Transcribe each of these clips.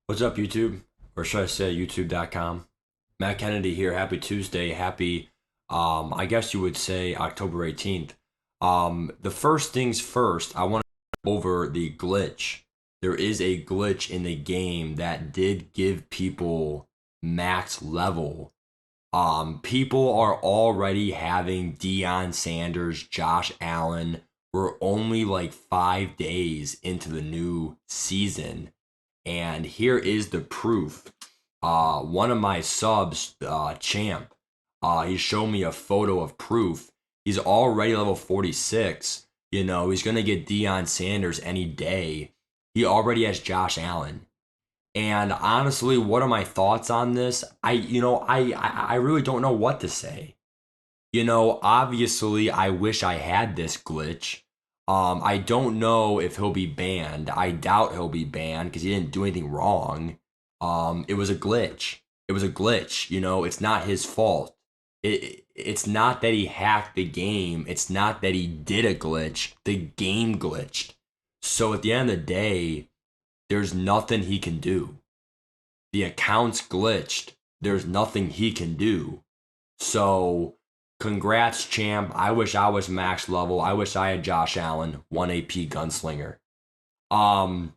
What's up, YouTube? Or should I say YouTube.com? Matt Kennedy here. Happy Tuesday. Happy, I guess you would say October 18th. The first things first, I want to go over the glitch. There is a glitch in the game that did give people max level. People are already having Deion Sanders, Josh Allen. We're only like 5 days into the new season. And here is the proof. One of my subs, Champ, he showed me a photo of proof. He's already level 46. You know, he's going to get Deion Sanders any day. He already has Josh Allen. And honestly, what are my thoughts on this? I really don't know what to say. Obviously, I wish I had this glitch. I don't know if he'll be banned. I doubt he'll be banned because he didn't do anything wrong. It was a glitch. It was a glitch. It's not his fault. It's not that he hacked the game. It's not that he did a glitch. The game glitched. So at the end of the day, there's nothing he can do. The account's glitched. There's nothing he can do. So congrats, champ. I wish I was max level. I wish I had Josh Allen, 1 AP gunslinger. Um,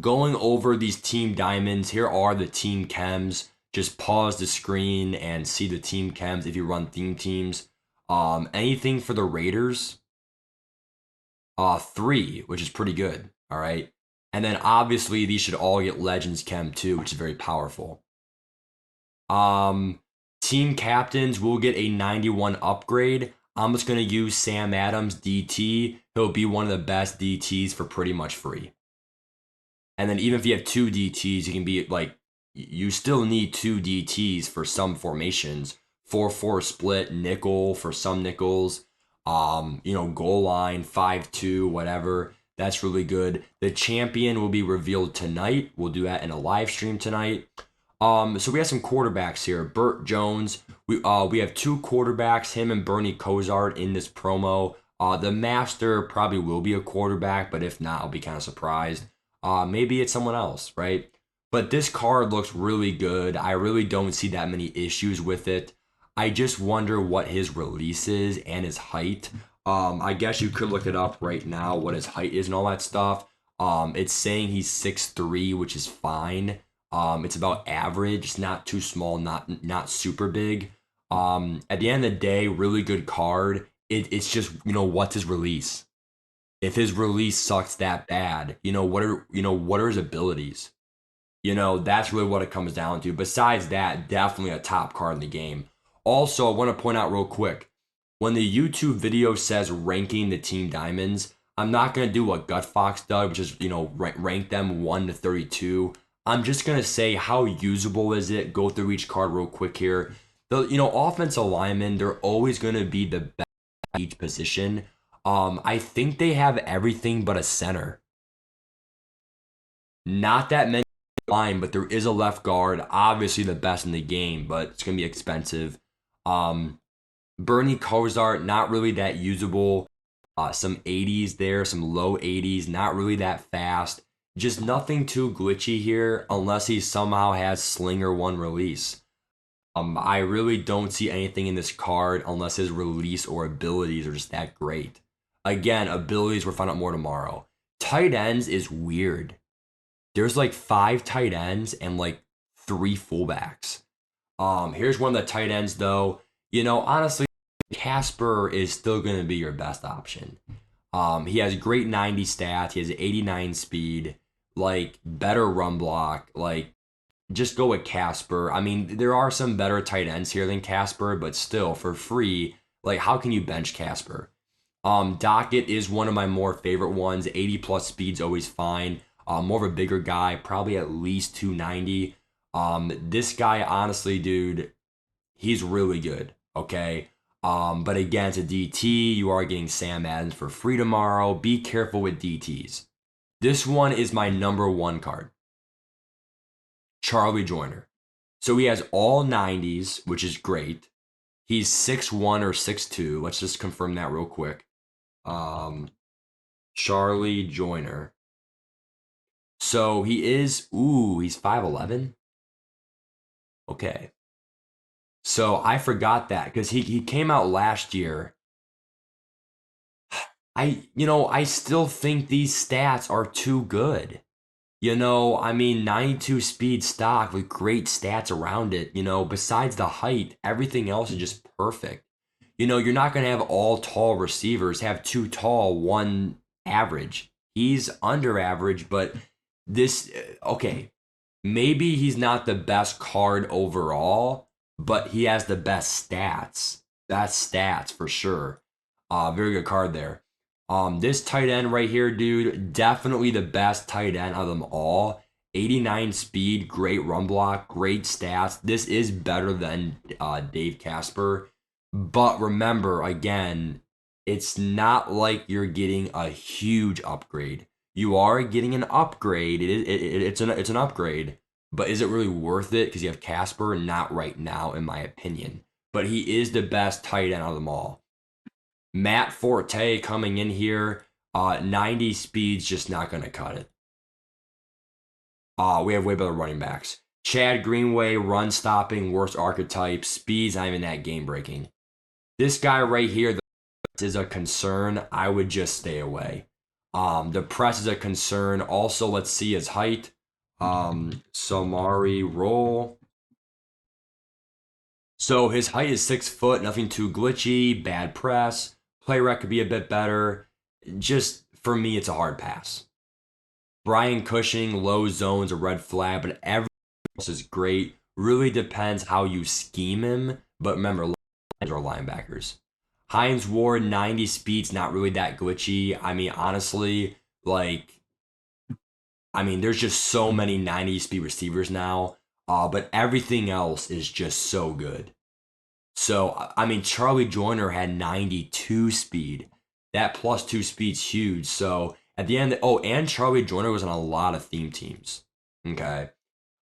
Going over these team diamonds, here are the team chems. Just pause the screen and see the team chems if you run theme teams. Anything for the Raiders? 3, which is pretty good. All right. And then obviously these should all get Legends Chem too, which is very powerful. Um, Team captains will get a 91 upgrade. I'm just going to use Sam Adams DT. He'll be one of the best DTs for pretty much free. And then even if you have 2 DTs, you can be like, you still need 2 DTs for some formations. 4-4 split, nickel for some nickels. Goal line, 5-2, whatever. That's really good. The champion will be revealed tonight. We'll do that in a live stream tonight. So we have some quarterbacks here. Burt Jones. We have 2 quarterbacks, him and Bernie Kosar in this promo. The master probably will be a quarterback, but if not, I'll be kind of surprised. Maybe it's someone else, right? But this card looks really good. I really don't see that many issues with it. I just wonder what his release is and his height. I guess you could look it up right now, what his height is and all that stuff. It's saying he's 6'3", which is fine. It's about average. It's not too small, not super big. At the end of the day, really good card. It's just, what's his release? If his release sucks that bad, what are his abilities? That's really what it comes down to. Besides that, definitely a top card in the game. Also, I want to point out real quick, when the YouTube video says ranking the team diamonds, I'm not going to do what Gutfox does, which is, rank them 1 to 32. I'm just going to say how usable is it, go through each card real quick here. The, offensive linemen, they're always going to be the best at each position. I think they have everything but a center. Not that many line, but there is a left guard, obviously the best in the game, but it's going to be expensive. Bernie Kosar, not really that usable. Some 80s there, some low 80s, not really that fast. Just nothing too glitchy here unless he somehow has Slinger 1 release. I really don't see anything in this card unless his release or abilities are just that great. Again, abilities we'll find out more tomorrow. Tight ends is weird. There's like 5 tight ends and like 3 fullbacks. Here's one of the tight ends though. Honestly, Casper is still going to be your best option. He has great 90 stats. He has 89 speed, like better run block. Like, just go with Casper. I mean, there are some better tight ends here than Casper, but still, for free, like, how can you bench Casper? Dockett is one of my more favorite ones. 80 plus speed's always fine. More of a bigger guy, probably at least 290. This guy, honestly, dude, he's really good. Okay. But again, it's a DT. You are getting Sam Adams for free tomorrow. Be careful with DTs. This one is my number 1 card. Charlie Joyner. So he has all 90s, which is great. He's 6'1 or 6'2. Let's just confirm that real quick. Charlie Joyner. So he's 5'11". Okay. So I forgot that because he came out last year. I still think these stats are too good. 92 speed stock with great stats around it. Besides the height, everything else is just perfect. You're not going to have all tall receivers have two tall, one average. He's under average, but okay, maybe he's not the best card overall, but he has the best stats. Best stats for sure. Very good card there. This tight end right here, dude, definitely the best tight end of them all. 89 speed, great run block, great stats. This is better than Dave Casper. But remember, again, it's not like you're getting a huge upgrade. You are getting an upgrade. It's an upgrade, but is it really worth it? Because you have Casper, not right now, in my opinion. But he is the best tight end of them all. Matt Forte coming in here, 90 speed's just not going to cut it. We have way better running backs. Chad Greenway, run stopping, worst archetype. Speed's not even that game breaking. This guy right here is a concern. I would just stay away. The press is a concern. Also, let's see his height. Somari roll. So his height is 6 foot, nothing too glitchy, bad press. Play rec could be a bit better. Just for me, it's a hard pass. Brian Cushing, low zones, a red flag, but everything else is great. Really depends how you scheme him. But remember, linebackers are linebackers. Hines Ward, 90 speed's not really that glitchy. Honestly, there's just so many 90 speed receivers now. But everything else is just so good. So, Charlie Joyner had 92 speed. That +2 speed's huge. So, at the end, and Charlie Joyner was on a lot of theme teams. Okay.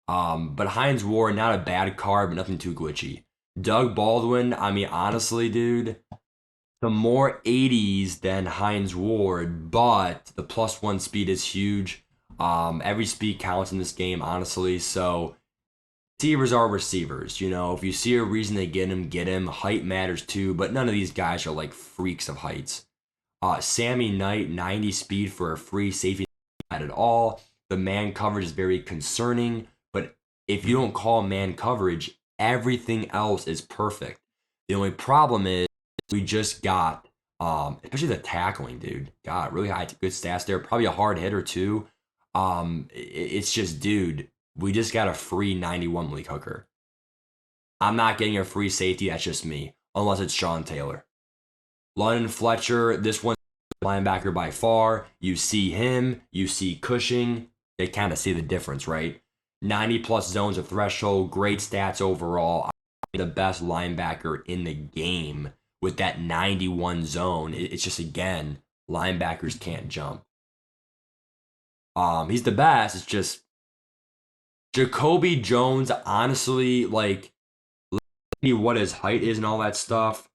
But Hines Ward, not a bad card, but nothing too glitchy. Doug Baldwin, honestly, dude, the more 80s than Hines Ward, but the +1 speed is huge. Every speed counts in this game, honestly. So, receivers are receivers. If you see a reason to get him, get him. Height matters too, but none of these guys are like freaks of heights. Sammy Knight, 90 speed for a free safety at all. The man coverage is very concerning, but if you don't call man coverage, everything else is perfect. The only problem is we just got, especially the tackling, dude. God, really high, good stats there. Probably a hard hitter too. It's just, dude, we just got a free 91 Malik Hooker. I'm not getting a free safety. That's just me, unless it's Sean Taylor. London Fletcher, this one linebacker by far. You see him, you see Cushing. They kind of see the difference, right? 90 plus zones of threshold, great stats overall. The best linebacker in the game with that 91 zone. It's just, again, linebackers can't jump. He's the best. It's just Jacoby Jones, honestly, what his height is and all that stuff.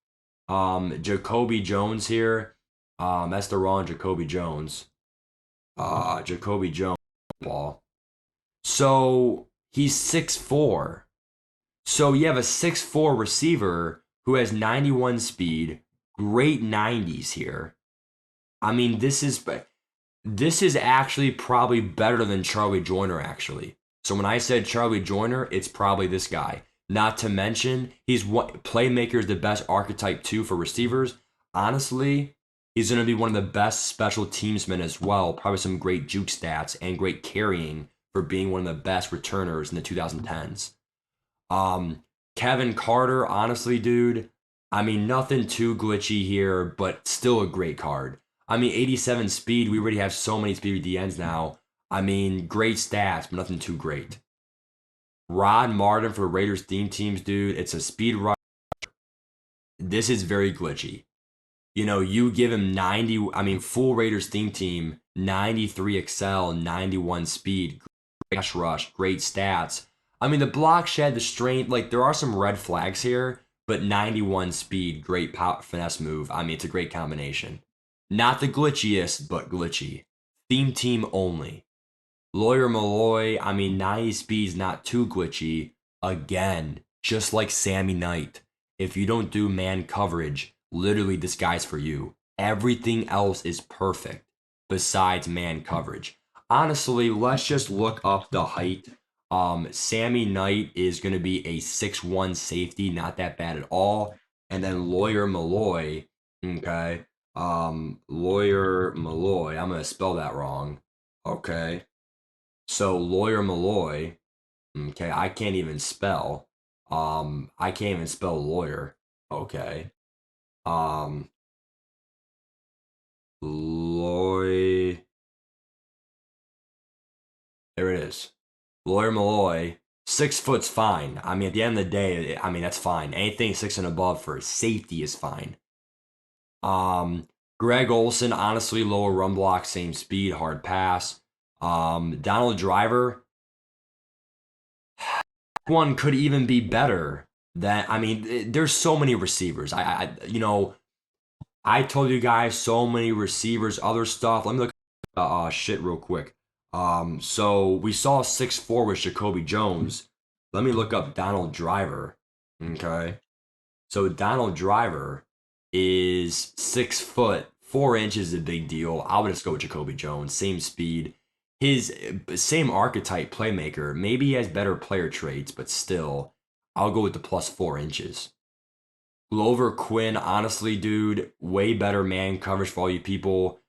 Jacoby Jones here. That's the wrong Jacoby Jones. Jacoby Jones ball. So he's 6'4". So you have a 6'4" receiver who has 91 speed, great 90s here. This is actually probably better than Charlie Joyner, actually. So when I said Charlie Joyner, it's probably this guy. Not to mention, playmaker is the best archetype too for receivers. Honestly, he's going to be one of the best special teamsmen as well. Probably some great juke stats and great carrying for being one of the best returners in the 2010s. Kevin Carter, honestly, dude, nothing too glitchy here, but still a great card. 87 speed. We already have so many speed DNs now. Great stats, but nothing too great. Rod Martin for the Raiders theme teams, dude. It's a speed rush. This is very glitchy. You give him 90, full Raiders theme team, 93 excel, 91 speed, great rush, great stats. The block shed, the strength, there are some red flags here, but 91 speed, great finesse move. It's a great combination. Not the glitchiest, but glitchy. Theme team only. Lawyer Malloy, I mean, 90 speed's not too glitchy. Again, just like Sammy Knight. If you don't do man coverage, literally this guy's for you. Everything else is perfect besides man coverage. Honestly, let's just look up the height. Sammy Knight is going to be a 6'1 safety, not that bad at all. And then Lawyer Malloy, okay. Lawyer Malloy, I'm going to spell that wrong. Okay. So Lawyer Malloy, okay, I can't even spell. I can't even spell lawyer. Okay. Um, Loy. There it is. Lawyer Malloy. 6 foot's fine. I mean, at the end of the day, I mean that's fine. Anything 6 and above for safety is fine. Um, Greg Olson, honestly, lower run block, same speed, hard pass. Donald Driver, one could even be better than, I mean, there's so many receivers. I told you guys so many receivers, other stuff. Let me look shit real quick. So we saw 6'4" with Jacoby Jones. Let me look up Donald Driver. Okay. So Donald Driver is 6 foot, 4 inches is a big deal. I would just go with Jacoby Jones, same speed. His same archetype playmaker. Maybe he has better player traits, but still, I'll go with the plus 4 inches. Glover Quinn, honestly, dude, way better man coverage for all you people.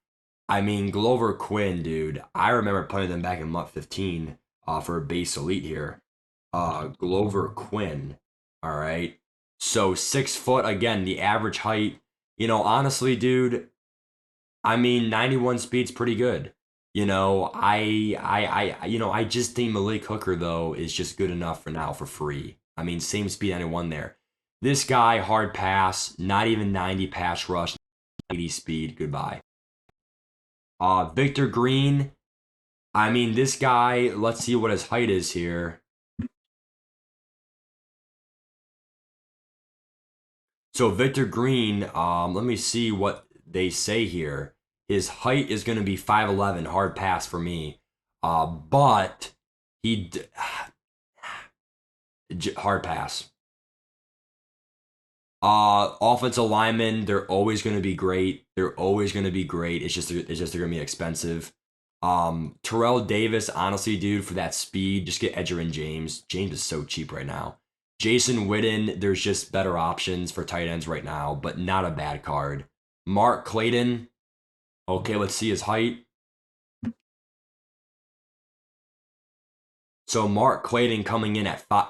I mean, Glover Quinn, dude, I remember playing them back in month 15 for a base elite here. Glover Quinn, all right. So 6 foot, again, the average height. Honestly, dude, I mean, 91 speed's pretty good. I just think Malik Hooker though is just good enough for now for free. I mean, same speed 91 there. This guy hard pass, not even 90 pass rush, 80 speed. Goodbye. Victor Green. I mean, this guy. Let's see what his height is here. So Victor Green. Let me see what they say here. His height is going to be 5'11", hard pass for me. But he hard pass. Offensive linemen, they're always going to be great. They're always going to be great. It's just they're going to be expensive. Terrell Davis, honestly, dude, for that speed, just get Edgerrin James. James is so cheap right now. Jason Witten, there's just better options for tight ends right now, but not a bad card. Mark Clayton, okay, let's see his height. So Mark Clayton coming in at 5.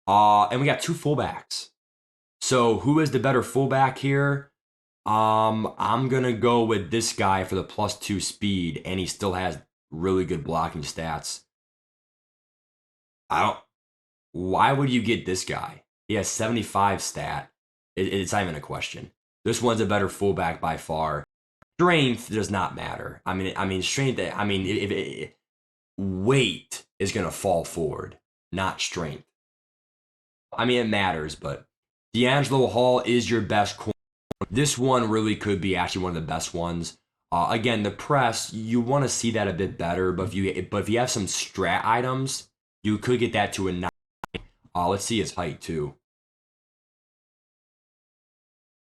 And we got two fullbacks. So who is the better fullback here? I'm gonna go with this guy for the +2 speed, and he still has really good blocking stats. I don't. Why would you get this guy? He has 75 stat. It's not even a question. This one's a better fullback by far. Strength does not matter. I mean, strength. I mean, if weight is gonna fall forward, not strength. I mean, it matters, but D'Angelo Hall is your best corner. This one really could be actually one of the best ones. Again, the press, you want to see that a bit better, but if you have some strat items, you could get that to a 9. Let's see his height too.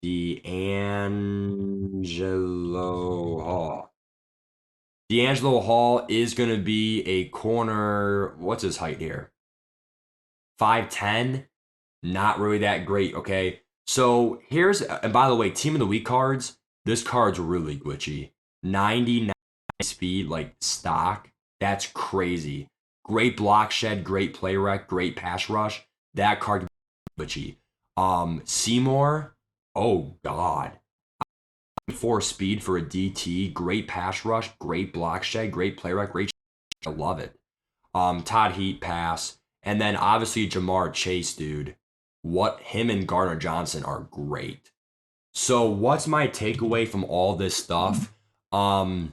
D'Angelo Hall. D'Angelo Hall is going to be a corner. What's his height here? 5'10". Not really that great, okay? So and by the way, Team of the Week cards, this card's really glitchy. 99 speed, like stock. That's crazy. Great block shed, great play rec, great pass rush. That card glitchy. Seymour, oh god. 4 speed for a DT, great pass rush, great block shed, great play rec, great. I love it. Todd Heat pass, and then obviously Jamar Chase, dude. What him and Gardner Johnson are great. So what's my takeaway from all this stuff? The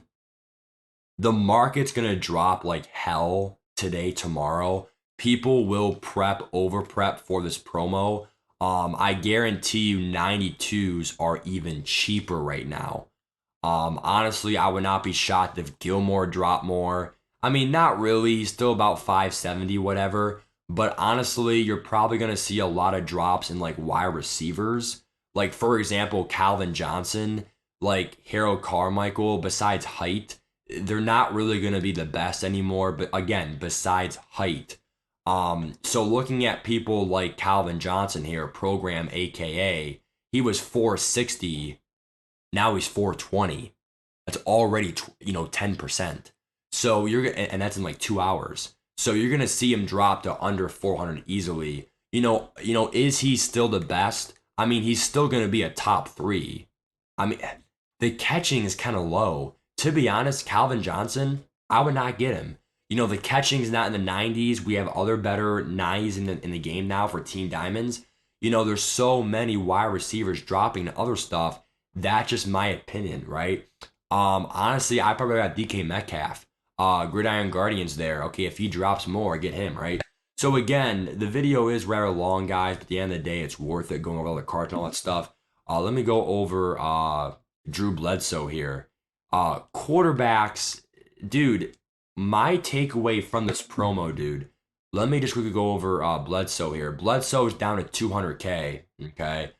market's gonna drop like hell today, tomorrow. People will over prep for this promo. I guarantee you 92s are even cheaper right now. Honestly, I would not be shocked if Gilmore dropped more. I mean, not really. He's still about 570, whatever. But honestly, you're probably going to see a lot of drops in like wide receivers. Like, for example, Calvin Johnson, like Harold Carmichael, besides height, they're not really going to be the best anymore. But again, besides height. So looking at people like Calvin Johnson here, program AKA, he was 460. Now he's 420. That's already 10%. So and that's in like 2 hours. So you're gonna see him drop to under 400 easily. Is he still the best? I mean, he's still gonna be a top three. I mean, the catching is kind of low. To be honest, Calvin Johnson, I would not get him. The catching is not in the 90s. We have other better 90s in the game now for Team Diamonds. There's so many wide receivers dropping and other stuff. That's just my opinion, right? Honestly, I probably got DK Metcalf. Gridiron Guardians there. Okay, if he drops more, get him, right? So again, the video is rather long, guys, but at the end of the day, it's worth it going over all the cards and all that stuff. Let me go over Drew Bledsoe here. Quarterbacks, dude, my takeaway from this promo, dude. Let me just quickly go over Bledsoe here. Bledsoe's down to 200K, okay?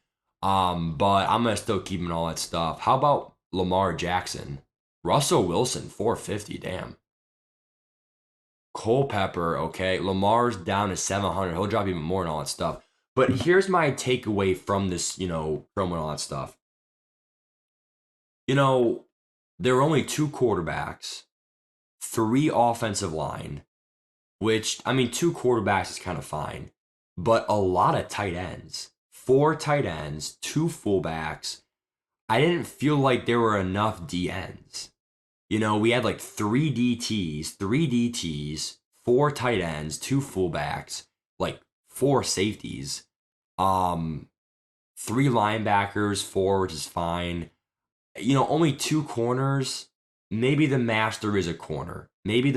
But I'm gonna still keep him and all that stuff. How about Lamar Jackson? Russell Wilson, 450, damn. Culpepper, okay. Lamar's down to 700. He'll drop even more and all that stuff. But here's my takeaway from this, promo and all that stuff. There were only 2 quarterbacks, 3 offensive line, which, I mean, 2 quarterbacks is kind of fine, but a lot of tight ends. 4 tight ends, 2 fullbacks. I didn't feel like there were enough DNs. We had like 3 DTs, 4 tight ends, 2 fullbacks, like 4 safeties, 3 linebackers, 4, which is fine. Only 2 corners. Maybe the master is a corner. But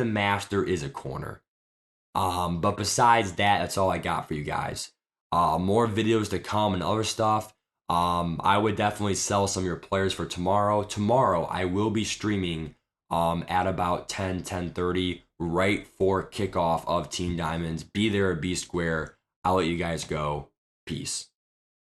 besides that, that's all I got for you guys. More videos to come and other stuff. I would definitely sell some of your players for tomorrow. Tomorrow, I will be streaming at about 10:30, right for kickoff of Team Diamonds. Be there or be square. I'll let you guys go. Peace.